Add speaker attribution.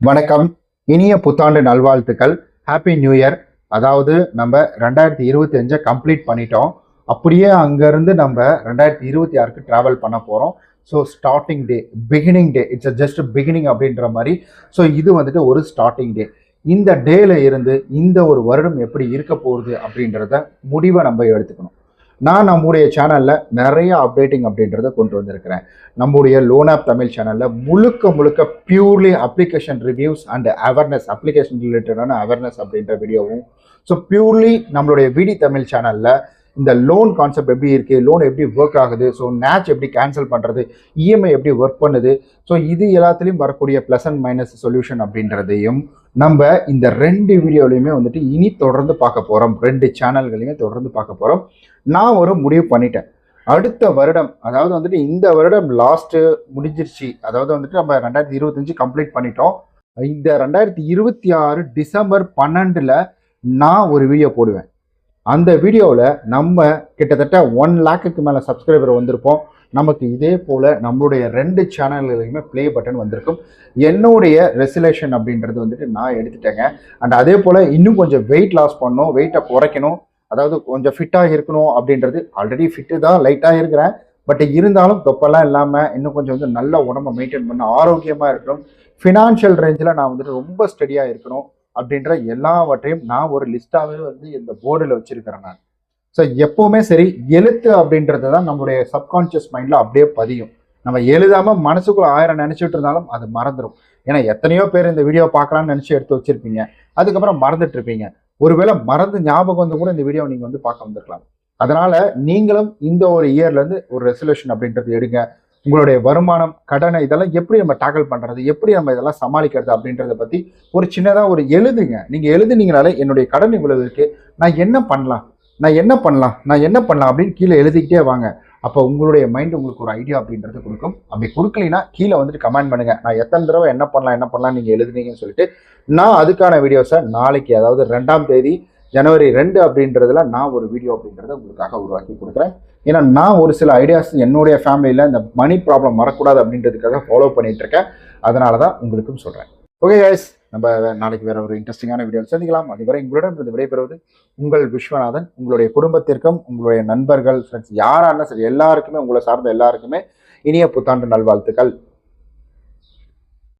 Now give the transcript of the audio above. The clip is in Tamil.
Speaker 1: வணக்கம். இனிய புத்தாண்டு நல்வாழ்த்துக்கள். Happy new year. அதாவது நம்ம 2025 கம்ப்ளீட் பண்ணிட்டோம். அப்படியே அங்கேருந்து நம்ம 2026க்கு ட்ராவல் பண்ண போகிறோம். So starting day, beginning day, it's just beginning அப்படின்ற மாதிரி. ஸோ இது வந்துட்டு ஒரு ஸ்டார்டிங் டே. இந்த டேல இருந்து இந்த ஒரு வருடம் எப்படி இருக்க போகுது அப்படின்றத முடிவை நம்ம எடுத்துக்கணும். நான் நம்முடைய சேனலில் நிறைய அப்டேட்டிங் அப்படின்றத கொண்டு வந்திருக்கிறேன். நம்முடைய லோன் ஆப் தமிழ் சேனலில் முழுக்க purely application reviews and awareness, application ரிலேட்டடான அவேர்னஸ் அப்படின்ற வீடியோவும், ஸோ பியூர்லி நம்மளுடைய விடி தமிழ் சேனலில் இந்த லோன் கான்செப்ட் எப்படி இருக்குது, லோன் எப்படி ஒர்க் ஆகுது, ஸோ நேச் எப்படி கேன்சல் பண்ணுறது, இஎம்ஐ எப்படி ஒர்க் பண்ணுது, ஸோ இது எல்லாத்துலேயும் வரக்கூடிய ப்ளஸ் அண்ட் மைனஸ் சொல்யூஷன் அப்படின்றதையும் நம்ம இந்த 2 வீடியோலையுமே வந்துட்டு இனி தொடர்ந்து பார்க்க போகிறோம். 2 சேனல்களையுமே தொடர்ந்து பார்க்க போகிறோம். நான் ஒரு முடிவு பண்ணிட்டேன். அடுத்த வருடம், அதாவது வந்துட்டு இந்த வருடம் லாஸ்ட்டு முடிஞ்சிருச்சு. அதாவது வந்துட்டு நம்ம 2025 கம்ப்ளீட் பண்ணிட்டோம். இந்த 2026 டிசம்பர் 12 நான் ஒரு வீடியோ போடுவேன். அந்த வீடியோவில் நம்ம கிட்டத்தட்ட 1 லேக்குக்கு மேலே சப்ஸ்கிரைபர் வந்திருப்போம். நமக்கு இதே போல் நம்மளுடைய 2 சேனல்களையுமே ப்ளே பட்டன் வந்திருக்கும். என்னுடைய ரெசுலேஷன் அப்படின்றது வந்துட்டு நான் எடுத்துட்டேங்க. அண்ட் அதே போல் இன்னும் கொஞ்சம் வெயிட் லாஸ் பண்ணணும், வெயிட்டை குறைக்கணும், அதாவது கொஞ்சம் ஃபிட்டாக இருக்கணும் அப்படின்றது. ஆல்ரெடி ஃபிட்டு தான், லைட்டாக இருக்கிறேன். பட் இருந்தாலும் தொப்பெல்லாம் இல்லாமல் இன்னும் கொஞ்சம் வந்து நல்ல உடம்பை மெயின்டைன் பண்ண, ஆரோக்கியமாக இருக்கணும், ஃபினான்ஷியல் ரேஞ்சில் நான் வந்துட்டு ரொம்ப ஸ்டடியாக இருக்கணும் அப்படின்ற எல்லாவற்றையும் நான் ஒரு லிஸ்ட்டாகவே வந்து இந்த போர்டில் வச்சிருக்கிறேன் நான். ஸோ எப்போவுமே சரி, எழுத்து அப்படின்றது தான் நம்மளுடைய சப்கான்ஷியஸ் மைண்டில் அப்படியே பதியும். நம்ம எழுதாமல் மனசுக்குள்ள 1000 நினச்சிட்டு இருந்தாலும் அது மறந்துடும். ஏன்னா எத்தனையோ பேர் இந்த வீடியோ பார்க்கலாம்னு நினச்சி எடுத்து வச்சிருப்பீங்க, அதுக்கப்புறம் மறந்துட்டு இருப்பீங்க. ஒருவேளை மறந்து ஞாபகம் வந்து கூட இந்த வீடியோ நீங்கள் வந்து பார்க்க வந்திருக்கலாம். அதனால நீங்களும் இந்த ஒரு இயர்லேருந்து ஒரு ரெசல்யூஷன் அப்படின்றது எடுங்க. உங்களுடைய வருமானம், கடனை, இதெல்லாம் எப்படி நம்ம டேக்கிள் பண்ணுறது, எப்படி நம்ம இதெல்லாம் சமாளிக்கிறது அப்படின்றத பற்றி ஒரு சின்னதாக ஒரு எழுதுங்க. நீங்கள் எழுதுனீங்கனாலே என்னுடைய கடன் இவ்வளவு இருக்கு, நான் என்ன பண்ணலாம் அப்படின்னு கீழே எழுதிக்கிட்டே வாங்க. அப்போ உங்களுடைய மைண்ட் உங்களுக்கு ஒரு ஐடியா அப்படின்றது கொடுக்கும். அப்படி கொடுக்கலைன்னா கீழே வந்துட்டு கமெண்ட் பண்ணுங்க. நான் எத்தனை தடவை என்ன பண்ணலாம் நீங்கள் எழுதுனீங்கன்னு சொல்லிட்டு நான் அதுக்கான வீடியோஸை நாளைக்கு, அதாவது 2ஆம் தேதி ஜனவரி 2 அப்படின்றதுல நான் ஒரு வீடியோ அப்படின்றத உங்களுக்காக உருவாக்கி கொடுக்குறேன். ஏன்னா நான் ஒரு சில ஐடியாஸ் என்னுடைய ஃபேமிலியில் இந்த மணி ப்ராப்ளம் வரக்கூடாது அப்படின்றதுக்காக ஃபாலோ பண்ணிட்டு இருக்கேன். அதனால தான் உங்களுக்கும் சொல்கிறேன். ஓகே கைஸ், நம்ம நாளைக்கு வேற ஒரு இன்ட்ரெஸ்டிங்கான வீடியோ சந்திக்கலாம். அதுவரை உங்களிடம் இருந்து விடைபெறுவது உங்கள் விஸ்வநாதன். உங்களுடைய குடும்பத்திற்கும், உங்களுடைய நண்பர்கள், ஃப்ரெண்ட்ஸ் யாராலும் சரி, எல்லாருக்குமே, உங்களை சார்ந்த எல்லாருக்குமே இனிய புத்தாண்டு நல்வாழ்த்துக்கள்.